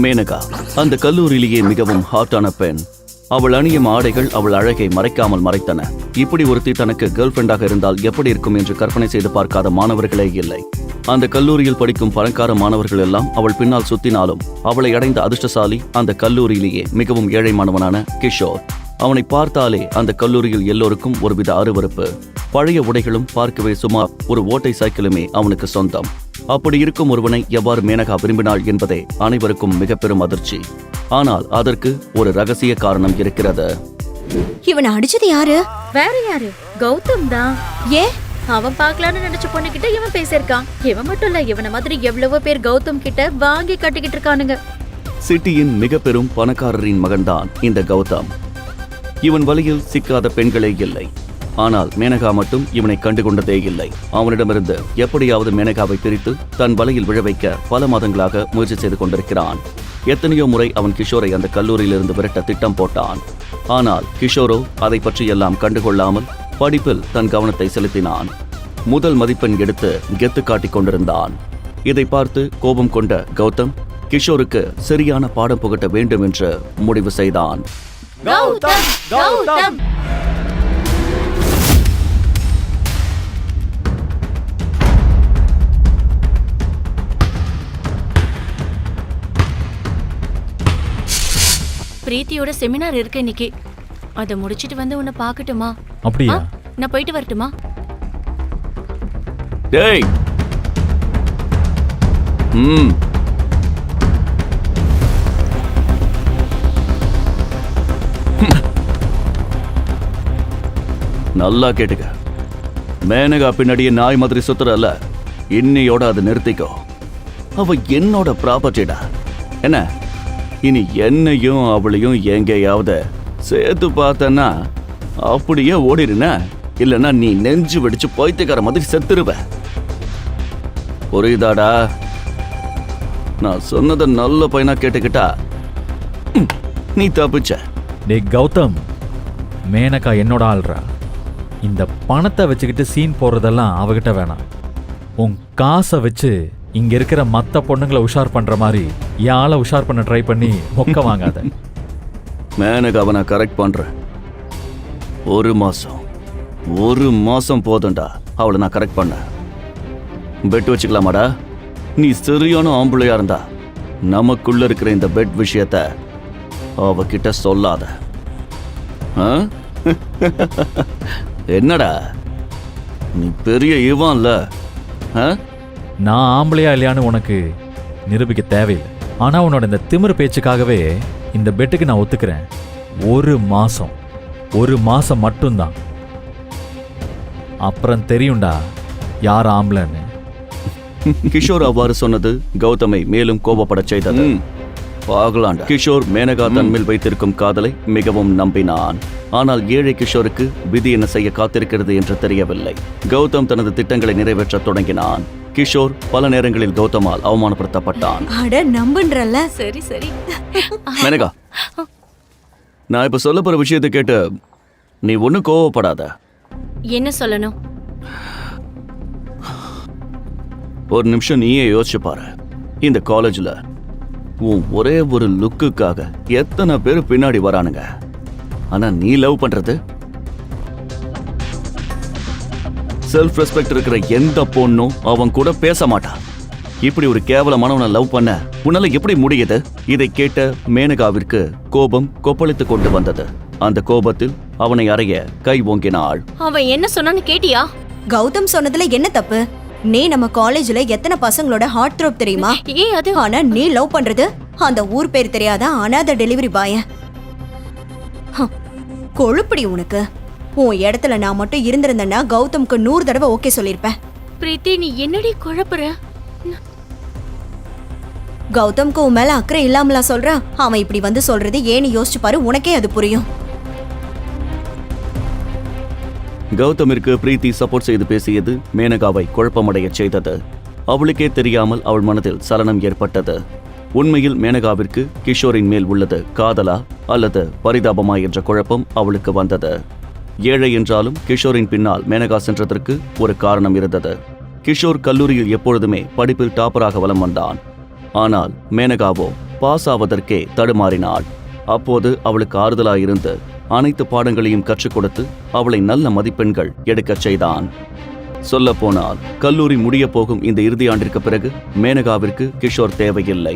மேனகா அந்த கல்லூரியிலேயே மிகவும் ஹாட்டான பெண். அவள் அணியும் ஆடைகள் அவள் அழகை மறைக்காமல் மறைத்தன. இப்படி ஒருத்தி தனக்கு கேர்ள் ஃப்ரெண்டாக இருந்தால் எப்படி இருக்கும் என்று கற்பனை செய்து பார்க்காத மாணவர்களே இல்லை. அந்த கல்லூரியில் படிக்கும் பணக்கார மாணவர்கள் எல்லாம் அவள் பின்னால் சுத்தினாலும் அவளை அடைந்த அதிர்ஷ்டசாலி அந்த கல்லூரியிலேயே மிகவும் ஏழை மாணவனான கிஷோர். அவனை பார்த்தாலே அந்த கல்லூரியில் எல்லோருக்கும் ஒருவித அருவருப்பு. பழைய உடைகளும் பார்க்கவே சுமார் ஒரு ஓட்டை சைக்கிளுமே அவனுக்கு சொந்தம். அப்படி இருக்கும் ஒருவனை எவ்வாறு மேனகா விரும்பினாள் என்பதே அனைவருக்கும் மிக பெரும் அதிர்ச்சி. ஆனால் அதற்கு ஒரு ரகசிய காரணம் இருக்கிறது. இவனை அடிச்சது யாரு? வேற யாரு? கௌதம் தான். ஏ அவன் பார்க்கலான்னு நினைச்ச பொண்ணு கிட்ட இவன் பேசியிருக்கான். இவன் மட்டும் இல்ல, இவன மாதிரி எவ்வளவோ பேர் கௌதம் கிட்ட வாங்கி கட்டிக்கிட்டு இருக்கானுங்க. சிட்டியின் மிக பெரும் பணக்காரரின் மகன்தான் இந்த கௌதம். இவன் வலையில் சிக்காத பெண்களே இல்லை. ஆனால் மேனகா மட்டும் இவனை கண்டுகொண்டதே இல்லை. அவனிடமிருந்து எப்படியாவது மேனகாவை பிரித்து தன் வலையில் விழ வைக்க பல மாதங்களாக முயற்சி செய்து கொண்டிருக்கிறான். எத்தனையோ முறை அவன் கிஷோரை அந்த கல்லூரியிலிருந்து விரட்ட திட்டம் போட்டான். ஆனால் கிஷோரோ அதை பற்றி எல்லாம் கண்டுகொள்ளாமல் படிப்பில் தன் கவனத்தை செலுத்தினான். முதல் மதிப்பெண் எடுத்து கெத்து காட்டிக் கொண்டிருந்தான். இதை பார்த்து கோபம் கொண்ட கௌதம் கிஷோருக்கு சரியான பாடம் புகட்ட வேண்டும் என்று முடிவு செய்தான். கௌதம், கௌதம். பிரீத்தியோட செமினார் இருக்கு இன்னைக்கு. அதை முடிச்சிட்டு வந்து உன்னை பார்க்கட்டுமா? அப்படியா? நான் போயிட்டு வரட்டுமா? டேய். நல்லா கேட்டுக்க. மேனகா பின்னாடியே நாய் மாதிரி சுத்துறல்ல, இன்னையோட அதை நிறுத்திக்கோ. அவ என்னோட ப்ராப்பர்ட்டிடா. என்ன இனி என்னையும் அவளையும் எங்கேயாவது சேர்த்து பார்த்தனா அப்படியே ஓடிடுன. இல்லைன்னா நீ நெஞ்சு வெடிச்சு பைத்தியக்கார மாதிரி செத்துருவ. புரியுதாடா? நான் சொன்னதை நல்ல பையனா கேட்டுக்கிட்டா நீ தப்பிச்ச. டே கௌதம், மேனகா என்னோட ஆள்றா. இந்த பணத்தை வச்சுக்கிட்டு சீன் போடுறதெல்லாம் அவகிட்ட வேணாம். உன் காசை வச்சு இங்க இருக்கிற மத்த பொண்ணுங்களை உஷார் பண்ற மாதிரி யாழ உஷார் பண்ண ட்ரை பண்ணி மொக்க வாங்காத. மேனகாவை நான் கரெக்ட் பண்றேன். ஒரு மாசம் போதும்டா அவளை நான் கரெக்ட் பண்ண. பெட் வச்சுக்கலாமாடா? நீ சரியான ஆம்பளையா இருந்தா நமக்குள்ள இருக்கிற இந்த பெட் விஷயத்த அவகிட்ட சொல்லாத. என்னடா நீ பெரிய இவான்ல? நான் ஆம்பளையா இல்லையான்னு உனக்கு நிரூபிக்க தேவையில்லை. ஆனா உன்னோட இந்த திமிரு பேச்சுக்காகவே இந்த பெட்டுக்கு நான் ஒத்துக்கிறேன். ஒரு மாசம் மட்டும்தான். அப்புறம் தெரியும்டா யார் ஆம்பளைன்னு. கிஷோர் அவ்வாறு சொன்னது கௌதமை மேலும் கோபப்பட செய்தது. பாகலாண்டா. கிஷோர் மேனகா தன்மேல் வைத்திருக்கும் காதலை மிகவும் நம்பினான். ஆனால் ஏழை கிஷோருக்கு விதி என்ன செய்ய காத்திருக்கிறது என்று தெரியவில்லை. கௌதம் தனது திட்டங்களை நிறைவேற்ற தொடங்கினான். கிஷோர் பல நேரங்களில் கௌதமால் அவமானப்படுத்தப்பட்டான். அட நம்புன்றல்ல. சரி சரி. மேனகா, நான் இப்ப சொல்ல போற விஷயத்தை கேட்டு நீ ஒன்னும் கோவப்படாத. என்ன சொல்லணும்? ஒரு நிமிஷம் நீயே யோசிச்சு பாரு. இந்த காலேஜ்ல உன் ஒரே ஒரு லுக்குக்காக எத்தனை பேர் பின்னாடி வரானுங்க. ஆனா நீ லவ் பண்றது செல்ஃப் ரெஸ்பெக்ட் இருக்கிற எந்த பொண்ணும் அவன் கூட பேச மாட்டான். இப்படி ஒரு கேவலமானவனை லவ் பண்ண உன்னால எப்படி முடியுது? இதை கேட்ட மேனகாவிற்கு கோபம் கொப்பளித்து கொண்டு வந்தது. அந்த கோபத்தில் அவனை அறைய கை ஓங்கினாள். அவன் என்ன சொன்னான்னு கேட்டியா? கௌதம் சொன்னதுல என்ன தப்பு? நீ நம்ம காலேஜ்ல எத்தனை பசங்களோட ஹார்ட் த்ரோப் தெரியுமா? அது ஆனா நீ லவ் பண்றது அந்த ஊர் பேர் தெரியாத அனாத டெலிவரி பாய. கொழுப்படி உனக்கு. உன் இடத்துல நான் மட்டும் இருந்திருந்தேன்னா கௌதம்க்கு 100 தடவை ஓகே சொல்லிருப்பேன். பிரீத்தி, நீ என்னடி குழப்புற? கௌதம்க்கு உன் மேல அக்கறை இல்லாமலா சொல்ற? அவன் இப்படி வந்து சொல்றது ஏன்னு யோசிச்சு பாரு, உனக்கே அது புரியும். கௌதமிற்கு பிரீத்தி சப்போர்ட் செய்து பேசியது மேனகாவை குழப்பமடைய செய்தது. அவளுக்கே தெரியாமல் அவள் மனதில் சலனம் ஏற்பட்டது. உண்மையில் மேனகாவிற்கு கிஷோரின் மேல் உள்ளது காதலா அல்லது பரிதாபமா என்ற குழப்பம் அவளுக்கு வந்தது. ஏழை என்றாலும் கிஷோரின் பின்னால் மேனகா சென்றதற்கு ஒரு காரணம் இருந்தது. கிஷோர் கல்லூரியில் எப்பொழுதுமே படிப்பில் டாப்பராக வலம் வந்தான். ஆனால் மேனகாவோ பாஸ் ஆவதற்கே தடுமாறினாள். அப்போது அவளுக்கு ஆறுதலாயிருந்து அனைத்து பாடங்களையும் கற்றுக் கொடுத்து அவளை நல்ல மதிப்பெண்கள் எடுக்கச் செய்தான். சொல்லப்போனால் கல்லூரி முடிய போகும் இந்த இறுதி ஆண்டிற்கு பிறகு மேனகாவிற்கு கிஷோர் தேவையில்லை.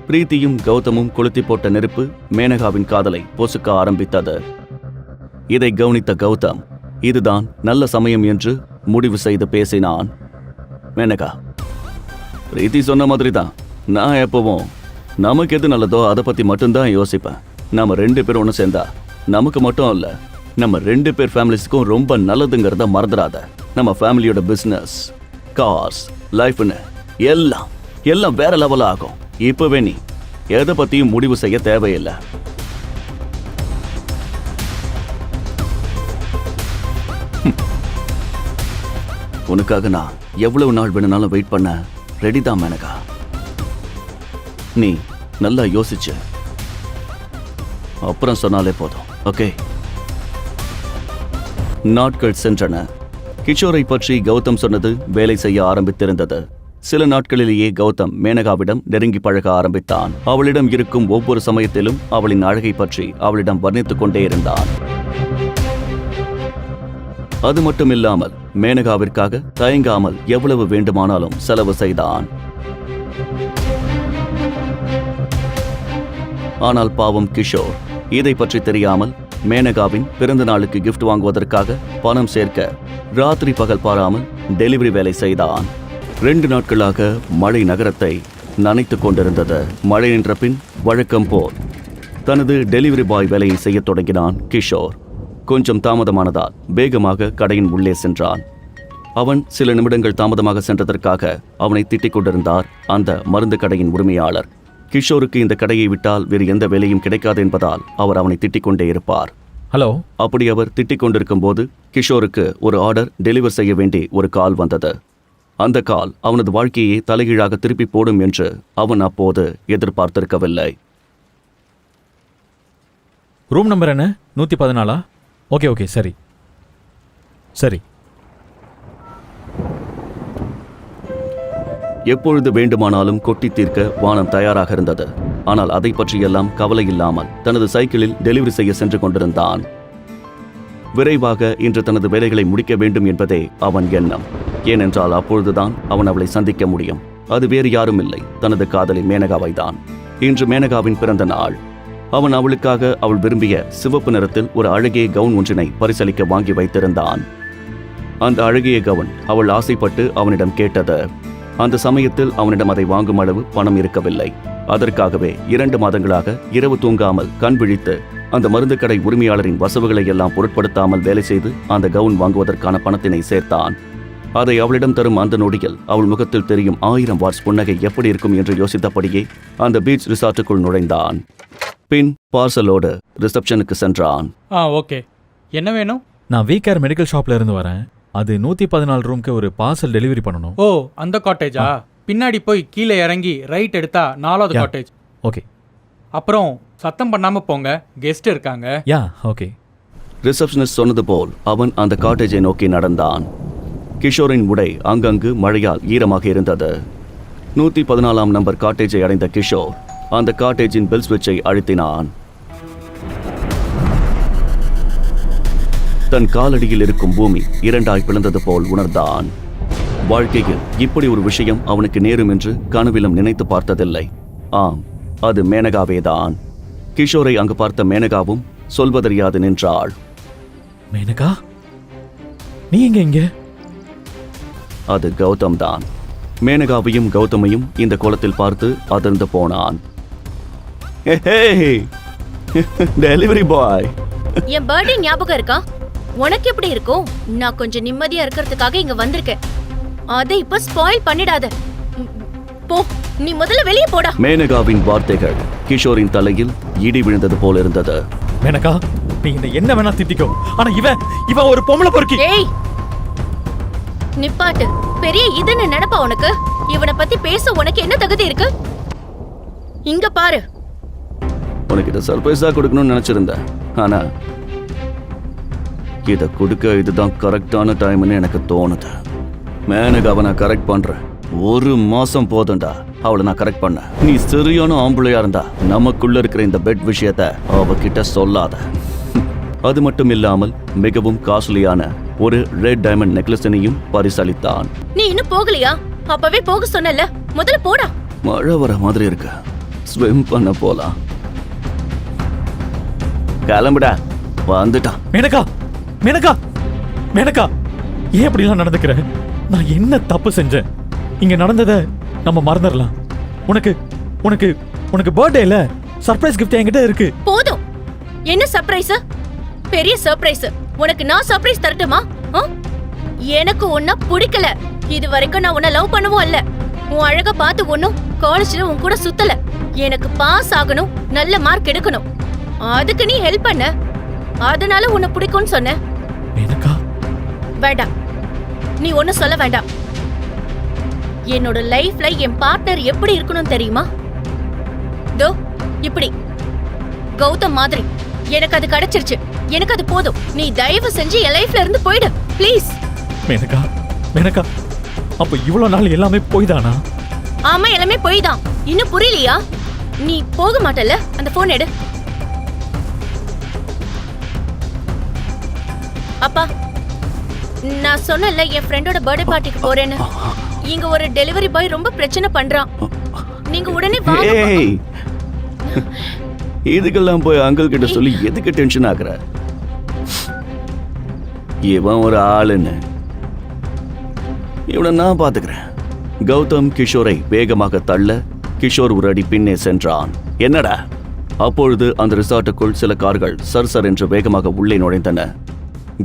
பிரீத்தியும் கௌதமும் கொளுத்தி போட்ட நெருப்பு மேனகாவின் காதலை பொசுக்க ஆரம்பித்தது. இதை கவனித்த கௌதம் இதுதான் நல்ல சமயம் என்று முடிவு செய்து பேசினான். மேனகா, பிரீத்தி சொன்ன மாதிரி தான் நான் எப்பவும் நமக்கு எது நல்லதோ அதை பத்தி மட்டும்தான் யோசிப்பேன். நம்ம 2 பேரும் ஒன்று சேர்ந்தா நமக்கு மட்டும் இல்ல, நம்ம 2 பேர் ஃபேமிலிஸ்க்கும் ரொம்ப நல்லதுங்கிறத மறந்துடாத. நம்ம ஃபேமிலியோட பிசினஸ், கார்ஸ், லைஃப்னு எல்லாம் வேற லெவல் ஆகும். இப்பவே நீ எதை பத்தியும் முடிவு செய்ய தேவையில்லை. உனக்காக நான் எவ்வளவு நாள் வேணும்னாலும் வெயிட் பண்ண ரெடி தான் மேனகா. நீ நல்லா யோசிச்சு அப்புறம் சொன்னாலே போதும். ஓகே? நாட்கள் சென்றன. கிஷோரை பற்றி கௌதம் சொன்னது வேலை செய்ய ஆரம்பித்திருந்தது. சில நாட்களிலேயே கௌதம் மேனகாவிடம் நெருங்கி பழக ஆரம்பித்தான். அவளிடம் இருக்கும் ஒவ்வொரு சமயத்திலும் அவளின் அழகை பற்றி அவளிடம் வர்ணித்துக் கொண்டே இருந்தான். அது மட்டுமில்லாமல் மேனகாவிற்காக தயங்காமல் எவ்வளவு வேண்டுமானாலும் செலவு செய்தான். ஆனால் பாவம் கிஷோர் இதை பற்றி தெரியாமல் மேனகாவின் பிறந்த நாளுக்கு கிஃப்ட் வாங்குவதற்காக பணம் சேர்க்க ராத்திரி பகல் பாராமல் டெலிவரி வேலை செய்தான். 2 நாட்களாக மழை நகரத்தை நனைத்துக் கொண்டிருந்தது. மழை நின்ற பின் வழக்கம் போல் தனது டெலிவரி பாய் வேலையை செய்ய தொடங்கினான் கிஷோர். கொஞ்சம் தாமதமானதால் வேகமாக கடையின் உள்ளே சென்றான். அவன் சில நிமிடங்கள் தாமதமாக சென்றதற்காக அவனை திட்டிக் கொண்டிருந்தார் அந்த மருந்து கடையின் உரிமையாளர். கிஷோருக்கு இந்த கடையை விட்டால் வேறு எந்த வேலையும் கிடைக்காது என்பதால் அவர் அவனை திட்டிக் கொண்டே இருப்பார். ஹலோ. அப்படி அவர் திட்டிக் கொண்டிருக்கும் போது கிஷோருக்கு ஒரு ஆர்டர் டெலிவர் செய்ய வேண்டி ஒரு கால் வந்தது. அந்த கால் அவனது வாழ்க்கையை தலைகீழாக திருப்பி போடும் என்று அவன் அப்போது எதிர்பார்த்திருக்கவில்லை. ரூம் நம்பர் என்ன? 114. ஓகே சரி சரி. எப்பொழுது வேண்டுமானாலும் கொட்டி தீர்க்க வானம் தயாராக இருந்தது. ஆனால் அதை பற்றியெல்லாம் கவலை இல்லாமல் தனது சைக்கிளில் டெலிவரி செய்ய சென்று கொண்டிருந்தான். விரைவாக இன்று தனது வேலைகளை முடிக்க வேண்டும் என்பதே அவன் எண்ணம். ஏனென்றால் அப்பொழுதுதான் அவன் அவளை சந்திக்க முடியும். அது வேறு யாரும் இல்லை, தனது காதலி மேனகாவை தான். இன்று மேனகாவின் பிறந்த நாள். அவன் அவளுக்காக அவள் விரும்பிய சிவப்பு நிறத்தில் ஒரு அழகிய கவுன் ஒன்றினை பரிசளிக்க வாங்கி வைத்திருந்தான். அந்த அழகிய கவுன் அவள் ஆசைப்பட்டு அவனிடம் கேட்டது. அந்த சமயத்தில் அவனிடம் அதை வாங்கும் அளவு பணம் இருக்கவில்லை. அதற்காகவே 2 மாதங்களாக இரவு தூங்காமல் கண் விழித்து அந்த மருந்து கடை உரிமையாளரின் வசவுகளை எல்லாம் பொருட்படுத்தாமல் வேலை செய்து அந்த கவுன் வாங்குவதற்கான பணத்தினை சேர்த்தான். அதை அவளிடம் தரும் அந்த நொடியில் அவள் முகத்தில் தெரியும் 1000 வாட்ஸ் புன்னகை எப்படி இருக்கும் என்று யோசித்தபடியே அந்த பீச் ரிசார்ட்டுக்குள் நுழைந்தான். பின் பார்சலோடு ரிசப்ஷனுக்கு சென்றான். ஓகே, என்ன வேணும்? நான் வீகேர் மெடிக்கல் ஷாப்ல இருந்து வரேன். அது 114 ரூம்க்கு ஒரு பார்சல் டெலிவரி பண்ணணும். ஓ, அந்த காட்டேஜா? பின்னாடி போய் கீழே இறங்கி ரைட் எடுத்தா 4வது காட்டேஜ். ஓகே. அப்புறம் சத்தம் பண்ணாம போங்க, கெஸ்ட் இருக்காங்க. யா, ஓகே. ரிசப்ஷனிஸ்ட் சொன்னது போல் அவன் அந்த காட்டேஜை நோக்கி நடந்தான். கிஷோரின் உடை அங்கங்கு மழையால் ஈரமாக இருந்தது. 114ஆம் நம்பர் காட்டேஜை அடைந்த கிஷோர் அந்த காட்டேஜின் பெல் ஸ்விட்சை அழுத்தினான். தன் காலடியில் இருக்கும் பூமி 2ஆய் பிளந்தது போல் உணர்ந்தான். வாழ்க்கையில் இப்படி ஒரு விஷயம் அவனுக்கு நேரும் என்று கனவிலும் நினைத்து பார்த்ததில்லை. ஆம், அது மேனகாவேதான். கிஷோரை அங்கு பார்த்த மேனகாவும் சொல்வதறியாது நின்றாள். மேனகா, நீ இங்க? அது கௌதம் தான். மேனகாவையும் கௌதமையும் இந்த கோலத்தில் பார்த்து அதிர்ந்து போனான். டெலிவரி பாய், என் பர்த்டே ஞாபகம் இருக்கா? உனக்கு எப்படி இருக்கும்? நான் கொஞ்சம் நிம்மதியா இருக்கிறதுக்காக இங்க வந்திருக்கேன். அதை இப்ப ஸ்பாயில் பண்ணிடாத. போ, நீ முதல்ல வெளியே போடா. மேனகாவின் வார்த்தைகள் கிஷோரின் தலையில் இடி விழுந்தது போல இருந்தது. மேனகா, நீ என்ன வேணா திட்டிக்கோ, ஆனா இவன் ஒரு பொம்பளை பொறுக்கி. ஏய், நிப்பாட்டு. பெரிய இதுன்னு நினைப்பா உனக்கு? இவனை பத்தி பேச உனக்கு என்ன தகுதி இருக்கு? இங்க பாரு. உனக்கு இதை சர்ப்ரைஸா கொடுக்கணும்னு நினைச்சிருந்தேன். ஆனா இதை கொடுக்க இதுதான் கரெக்டான டைம்னு எனக்கு தோணுது. மேனகாவை நான் கரெக்ட் பண்றேன். 1 மாசம் போதும்டா அவளை நான் கரெக்ட் பண்ண. நீ சரியான ஆம்பளையா இருந்தா நமக்குள்ள இருக்கிற இந்த பெட் விஷயத்த அவகிட்ட சொல்லாத. அது மட்டும் இல்லாமல் மிகவும் காஸ்ட்லியான ஒரு ரெட் டைமண்ட் நெக்லஸனையும் பரிசளித்தான். நீ இன்னும் போகலையா? அப்பவே போக சொன்னல, முதல்ல போடா. மழை வர மாதிரி இருக்கு, ஸ்விம் பண்ண போலாம். கிளம்புடா, வந்துட்டான். மேனகா, மேனகா, மேனகா, ஏன் இப்படிலாம் நடந்துக்கிற? நான் என்ன தப்பு செஞ்சேன்? இங்க நடந்ததை நம்ம மறந்துடலாம். உனக்கு உனக்கு உனக்கு பர்த்டேல சர்ப்ரைஸ் கிஃப்ட் என்கிட்ட இருக்கு. போதும். என்ன சர்ப்ரைஸ்? பெரிய சர்ப்ரைஸ். உனக்கு நான் சர்ப்ரைஸ் தரட்டுமா? எனக்கு உன்ன பிடிக்கல. இது வரைக்கும் நான் உன்னை லவ் பண்ணவும் இல்ல. உன் அழக பார்த்து ஒன்னும் காலேஜ்ல உன் கூட சுத்தல. எனக்கு பாஸ் ஆகணும், நல்ல மார்க் எடுக்கணும். அதுக்கு நீ ஹெல்ப் பண்ண, அதனால உன்னை பிடிக்கும்னு சொன்ன. மேனகா, வேண்டாம், நீ ஒன்னும் சொல்ல வேண்டாம். என்னோட லைஃப்ல என் பார்ட்னர் எப்படி இருக்கணும் தெரியுமா? தோ இப்படி கௌதம் மாதிரி. எனக்கு அது கிடைச்சிருச்சு, எனக்கு அது போதும். நீ தயவு செஞ்சு என் லைஃப்ல இருந்து போயிடு ப்ளீஸ். மேனகா, மேனகா, அப்ப இவ்வளவு நாள் எல்லாமே போய்தானா? ஆமா, எல்லாமே போய் தான். இன்னும் புரியலையா? நீ போக மாட்டல? அந்த போன் எடு. அப்பா, நான் சொன்னல என் ஃப்ரெண்டோட பர்த்டே பார்ட்டிக்கு போறேன்னு. இங்க ஒரு டெலிவரி பாய் ரொம்ப பிரச்சனை பண்றான். நீங்க உடனே வாங்க. ஏய், இதுக்கெல்லாம் போய் அங்கிள் கிட்ட சொல்லி எதுக்கு டென்ஷன் ஆகுற? இவன் ஒரு ஆளுன்னு இவனை நான் பாத்துக்கிறேன். கௌதம் கிஷோரை வேகமாக தள்ள கிஷோர் ஒரு அடி பின்னே சென்றான். என்னடா? அப்பொழுது அந்த ரிசார்ட்டுக்குள் சில கார்கள் சர் என்று வேகமாக உள்ளே நுழைந்தன.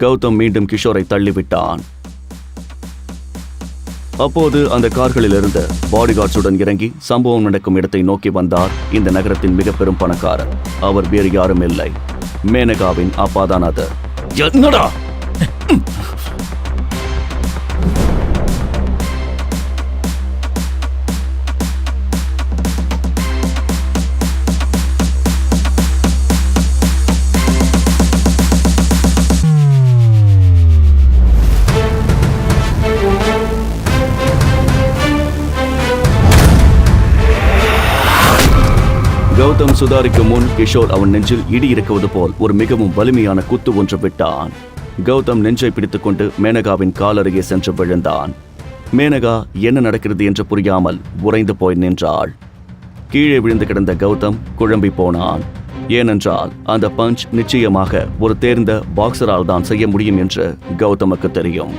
கௌதம் மீண்டும் கிஷோரை தள்ளிவிட்டான். அப்போது அந்த கார்களிலிருந்து பாடிகார்ட்ஸுடன் இறங்கி சம்பவம் நடக்கும் இடத்தை நோக்கி வந்தார் இந்த நகரத்தின் மிக பெரும் பணக்காரர். அவர் வேறு யாரும் இல்லை, மேனகாவின் அப்பாதான் அது. என்னடா? கௌதம் சுதாரிக்கும் முன் கிஷோர் அவன் நெஞ்சில் இடி இருக்குவது போல் ஒரு மிகவும் வலிமையான குத்து ஒன்று விட்டான். கௌதம் நெஞ்சை பிடித்துக்கொண்டு மேனகாவின் காலருகே சென்று விழுந்தான். மேனகா என்ன நடக்கிறது என்று புரியாமல் உறைந்து போய் நின்றாள். கீழே விழுந்து கிடந்த கௌதம் குழம்பி போனான். ஏனென்றால் அந்த பஞ்ச் நிச்சயமாக ஒரு தேர்ந்த பாக்ஸரால் தான் செய்ய முடியும் என்று கௌதமுக்கு தெரியும்.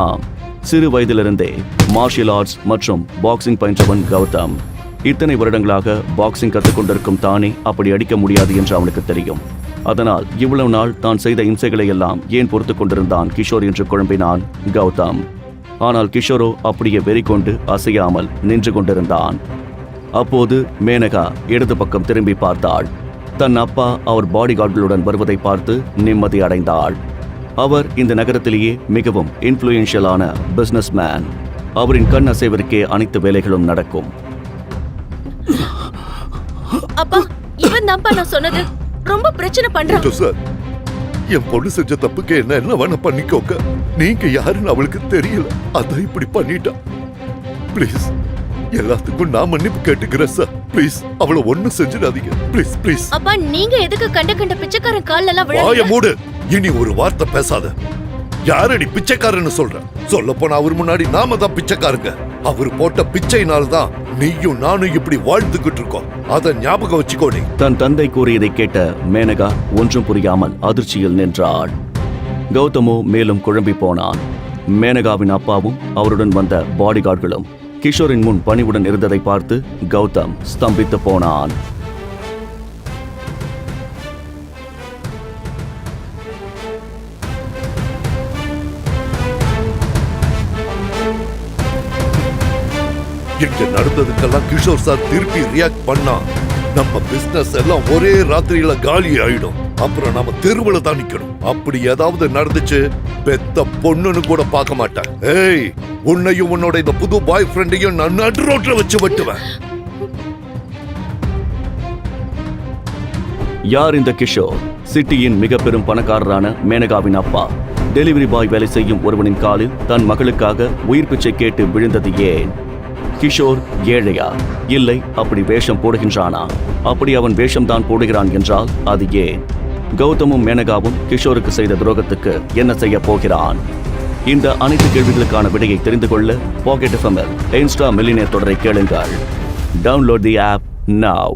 ஆம், சிறு வயதிலிருந்தே மார்ஷியல் ஆர்ட்ஸ் மற்றும் பாக்ஸிங் பயின்றவன் கௌதம். இத்தனை வருடங்களாக பாக்ஸிங் கற்றுக்கொண்டிருக்கும் தானே அப்படி அடிக்க முடியாது என்று அவனுக்கு தெரியும். அதனால் இவ்வளவு நாள் தான் செய்த இம்சைகளை எல்லாம் ஏன் பொறுத்து கொண்டிருந்தான் கிஷோர் என்று குழம்பினான் கௌதம். ஆனால் கிஷோரோ அப்படியே வெறி கொண்டு அசையாமல் நின்று கொண்டிருந்தான். அப்போது மேனகா இடது பக்கம் திரும்பி பார்த்தாள். தன் அப்பா அவர் பாடிகார்டுகளுடன் வருவதை பார்த்து நிம்மதி அடைந்தாள். அவர் இந்த நகரத்திலேயே மிகவும் இன்ஃப்ளூயன்ஷியலான பிசினஸ் மேன். அவரின் கண் அசைவிற்கே அனைத்து வேலைகளும் நடக்கும். அப்பா, இவன் தான்ப்பா நான் சொன்னது. ரொம்ப பிரச்சனை பண்றான். சார், என் பொண்ணு செஞ்ச தப்புக்கு என்ன வேணா பண்ணிக்கோங்க. நீங்க யாருன்னு அவளுக்கு தெரியல, அதான் இப்படி பண்ணிட்டா. ப்ளீஸ், எல்லாத்துக்கும் நான் மன்னிப்பு கேட்டுக்கிறேன் சார். ப்ளீஸ், அவளை ஒண்ணும் செஞ்சிடாதீங்க. Please please. அப்பா, நீங்க எதுக்கு கண்ட பிச்சைக்காரன் கால்ல எல்லாம் வாய விழுறீங்க? மூடு. இனி ஒரு வார்த்தை பேசாத. யாரடி பிச்சைக்காரன்னு சொல்ற? சொல்ல போனா அவர் முன்னாடி நாம தான் பிச்சைக்காரங்க. அவர் போட்ட பிச்சையினால் தான் நீயும் நானும் இப்படி வாழ்ந்துகிட்டு இருக்கோம். அத ஞாபகம் வச்சுக்கோ. நீ தன் தந்தை கூறியதை கேட்ட மேனகா ஒன்றும் புரியாமல் அதிர்ச்சியில் நின்றாள். கௌதமோ மேலும் குழம்பி போனான். மேனகாவின் அப்பாவும் அவருடன் வந்த பாடிகார்டுகளும் கிஷோரின் முன் பணிவுடன் இருந்ததை பார்த்து கௌதம் ஸ்தம்பித்து போனான். இங்க நடந்ததுக்கெல்லாம் கிஷோர் சார் திருப்பி ரியாக்ட் பண்ணா நம்ம பிசினஸ் எல்லாம் ஒரே ராத்திரியில காலி ஆயிடும். அப்புறம் நாம தெருவுல தான் நிக்கணும். அப்படி ஏதாவது நடந்துச்சு, பெத்த பொண்ணுன்னு கூட பார்க்க மாட்டேன். ஏய், உன்னையும் உன்னோட இந்த புது பாய் ஃப்ரெண்டையும் நான் நடு ரோட்ல வச்சு வெட்டுவேன். யார் இந்த கிஷோர்? சிட்டியின் மிக பெரும் பணக்காரரான மேனகாவின் அப்பா. டெலிவரி பாய் வேலை செய்யும் ஒருவனின் காலில் தன் மகளுக்காக உயிர் பிச்சை கேட்டு விழுந்தது ஏன்? கிஷோர் ஏழையா? இல்லை, அப்படி வேஷம் போடுகின்றானா? அப்படி அவன் வேஷம்தான் போடுகிறான் என்றால் அது ஏன்? கௌதமும் மேனகாவும் கிஷோருக்கு செய்த துரோகத்துக்கு என்ன செய்ய போகிறான்? இந்த அனைத்து கேள்விகளுக்கான விடையை தெரிந்து கொள்ள பாக்கெட் எஃப்எம்எல் இன்ஸ்டா மில்லியனர் தொடரை கேளுங்கள். Download the app now.